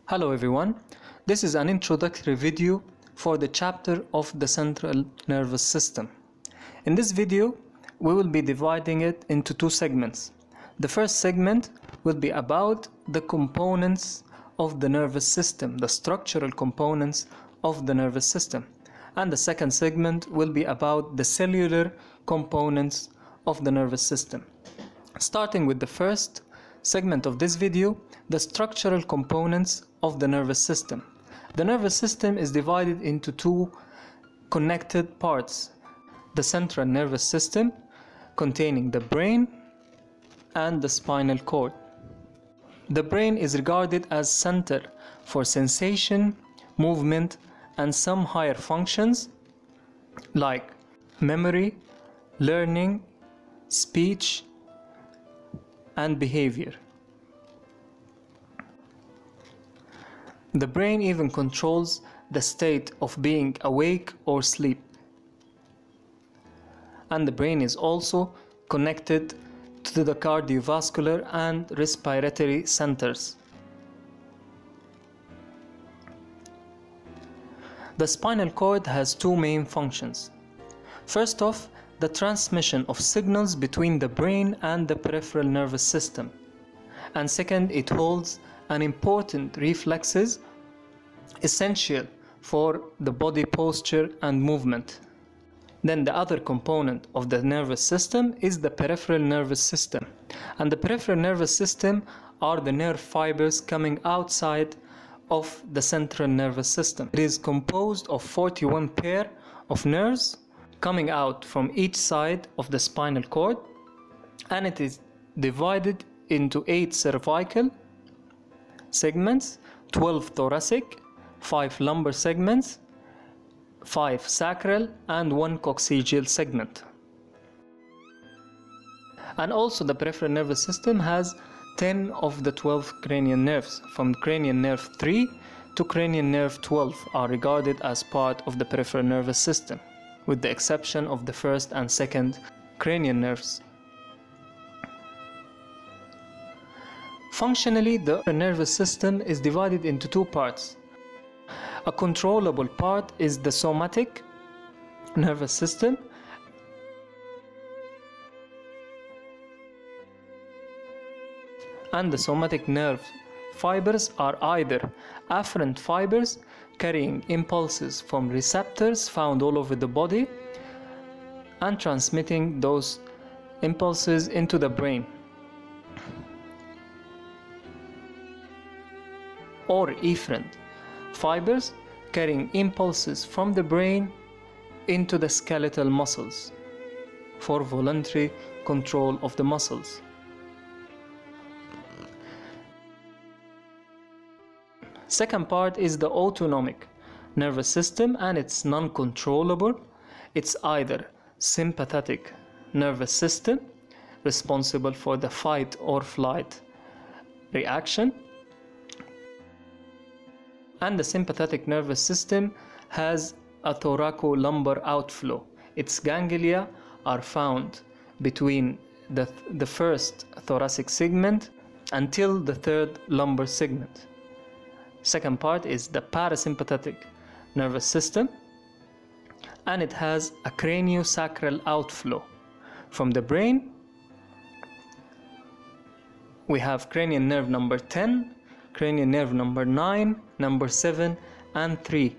Hello everyone, this is an introductory video for the chapter of the central nervous system. In this video, we will be dividing it into two segments. The first segment will be about the components of the nervous system, the structural components of the nervous system. And the second segment will be about the cellular components of the nervous system. Starting with the first segment of this video, the structural components of the nervous system. The nervous system is divided into two connected parts. The central nervous system, containing the brain and the spinal cord. The brain is regarded as center for sensation, movement, and some higher functions like memory, learning, speech, and behavior. The brain even controls the state of being awake or sleep. And the brain is also connected to the cardiovascular and respiratory centers. The spinal cord has two main functions. First off, the transmission of signals between the brain and the peripheral nervous system. And second, it holds an important reflexes essential for the body posture and movement. Then the other component of the nervous system is the peripheral nervous system. And the peripheral nervous system are the nerve fibers coming outside of the central nervous system. It is composed of 41 pair of nerves coming out from each side of the spinal cord, and it is divided into 8 cervical segments, 12 thoracic, 5 lumbar segments, 5 sacral, and 1 coccygeal segment. And also the peripheral nervous system has 10 of the 12 cranial nerves, from cranial nerve 3 to cranial nerve 12 are regarded as part of the peripheral nervous system, with the exception of the first and second cranial nerves. Functionally, the nervous system is divided into two parts. A controllable part is the somatic nervous system, and the somatic nerve fibers are either afferent fibers carrying impulses from receptors found all over the body and transmitting those impulses into the brain, or efferent fibers carrying impulses from the brain into the skeletal muscles for voluntary control of the muscles. Second part is the autonomic nervous system, and it's non-controllable. It's either sympathetic nervous system, responsible for the fight or flight reaction, and the sympathetic nervous system has a thoracolumbar outflow. Its ganglia are found between the first thoracic segment until the third lumbar segment. Second part is the parasympathetic nervous system, and it has a craniosacral outflow. From the brain, we have cranial nerve number 10, cranial nerve number 9, number 7, and 3.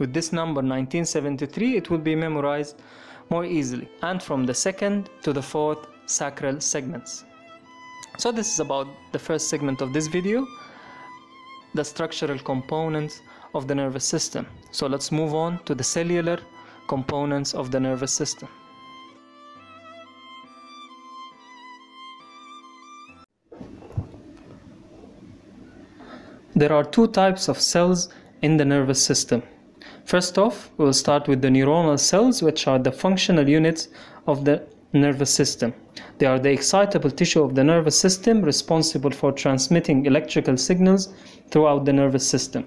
With this number 1973, it will be memorized more easily. And from the second to the fourth sacral segments. So this is about the first segment of this video, the structural components of the nervous system. So let's move on to the cellular components of the nervous system. There are two types of cells in the nervous system. First off, we will start with the neuronal cells, which are the functional units of the nervous system. They are the excitable tissue of the nervous system responsible for transmitting electrical signals throughout the nervous system.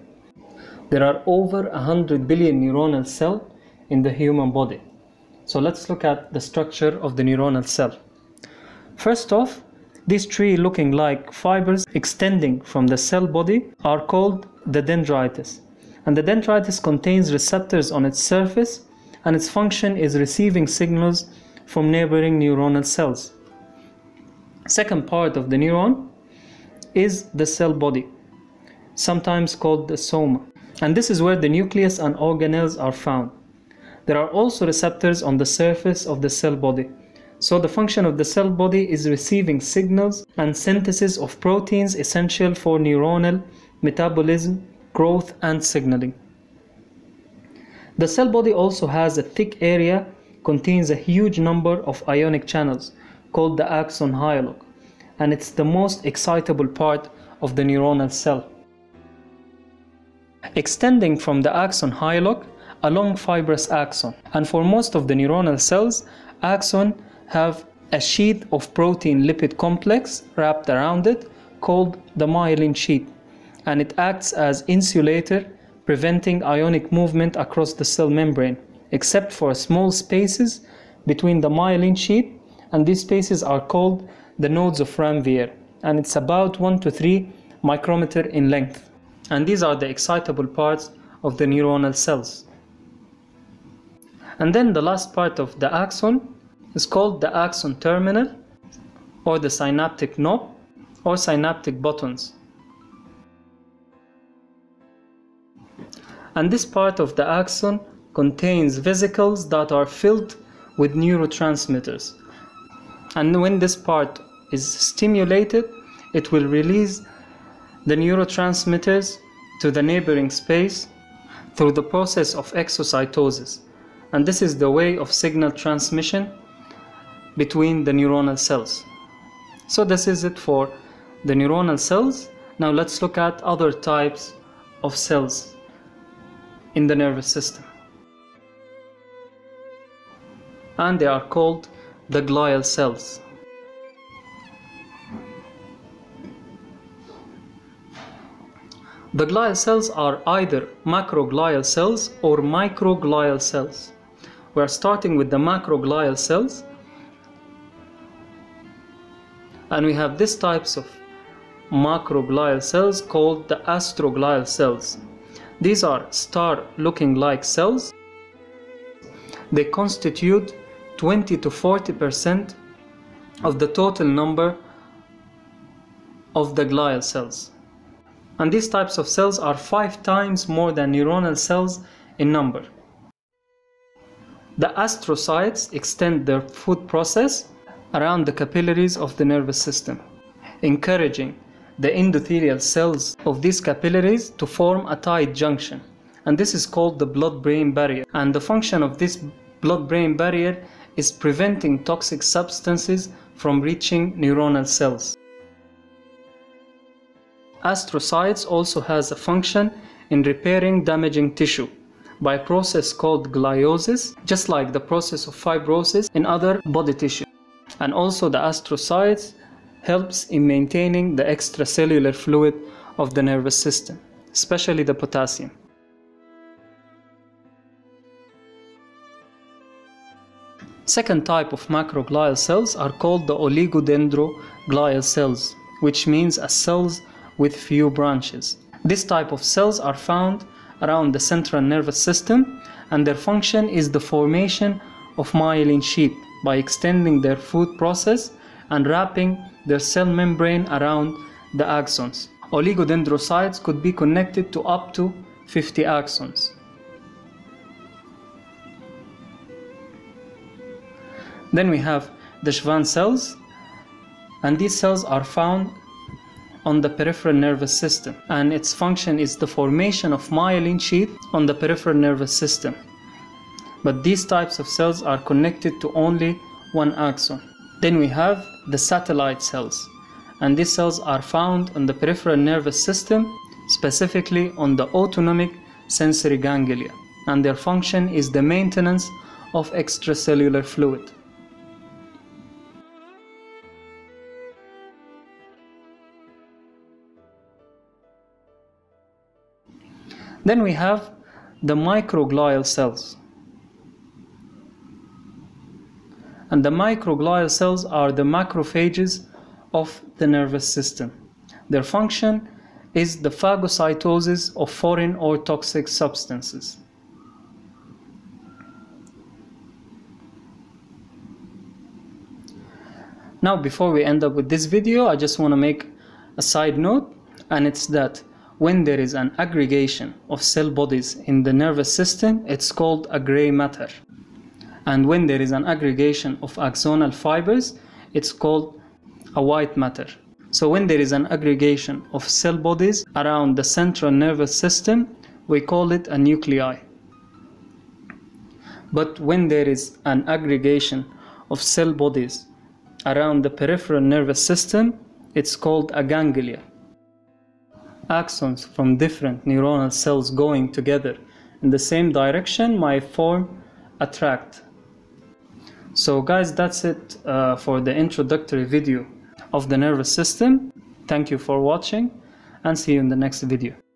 There are over 100 billion neuronal cells in the human body. So let's look at the structure of the neuronal cell. First off, These tree looking like fibers extending from the cell body are called the dendrites. And the dendrites contains receptors on its surface, and its function is receiving signals from neighboring neuronal cells. Second part of the neuron is the cell body, sometimes called the soma. And this is where the nucleus and organelles are found. There are also receptors on the surface of the cell body. So the function of the cell body is receiving signals and synthesis of proteins essential for neuronal metabolism, growth, and signaling. The cell body also has a thick area, contains a huge number of ionic channels called the axon hillock, and it's the most excitable part of the neuronal cell. Extending from the axon hillock, a long fibrous axon, and for most of the neuronal cells, axon have a sheet of protein lipid complex wrapped around it called the myelin sheath, and it acts as insulator, preventing ionic movement across the cell membrane, except for small spaces between the myelin sheath, and these spaces are called the nodes of Ranvier, and it's about 1 to 3 micrometer in length. And these are the excitable parts of the neuronal cells. And then the last part of the axon is called the axon terminal, or the synaptic knob, or synaptic buttons. And this part of the axon contains vesicles that are filled with neurotransmitters. And when this part is stimulated, it will release the neurotransmitters to the neighboring space through the process of exocytosis. And this is the way of signal transmission between the neuronal cells. So this is it for the neuronal cells. Now let's look at other types of cells in the nervous system. And they are called the glial cells. The glial cells are either macroglial cells or microglial cells. We are starting with the macroglial cells, and we have these types of macroglial cells called the astroglial cells. These are star-looking like cells. They constitute 20 to 40% of the total number of the glial cells. And these types of cells are 5 times more than neuronal cells in number. The astrocytes extend their food process around the capillaries of the nervous system, encouraging the endothelial cells of these capillaries to form a tight junction. And this is called the blood-brain barrier. And the function of this blood-brain barrier is preventing toxic substances from reaching neuronal cells. Astrocytes also has a function in repairing damaging tissue by a process called gliosis, just like the process of fibrosis in other body tissue. And also the astrocytes helps in maintaining the extracellular fluid of the nervous system, especially the potassium. Second type of macroglial cells are called the oligodendroglial cells, which means a cells with few branches. This type of cells are found around the central nervous system, and their function is the formation of myelin sheath by extending their food process and wrapping their cell membrane around the axons. Oligodendrocytes could be connected to up to 50 axons. Then we have the Schwann cells, and these cells are found on the peripheral nervous system, and its function is the formation of myelin sheath on the peripheral nervous system. But these types of cells are connected to only one axon. Then we have the satellite cells, and these cells are found on the peripheral nervous system, specifically on the autonomic sensory ganglia, and their function is the maintenance of extracellular fluid. Then we have the microglial cells. And the microglial cells are the macrophages of the nervous system. Their function is the phagocytosis of foreign or toxic substances. Now, before we end up with this video, I just want to make a side note, and it's that when there is an aggregation of cell bodies in the nervous system, it's called a gray matter. And when there is an aggregation of axonal fibers, it's called a white matter. So when there is an aggregation of cell bodies around the central nervous system, we call it a nuclei. But when there is an aggregation of cell bodies around the peripheral nervous system, it's called a ganglia. Axons from different neuronal cells going together in the same direction might form a tract. So guys, that's it for the introductory video of the nervous system. Thank you for watching, and see you in the next video.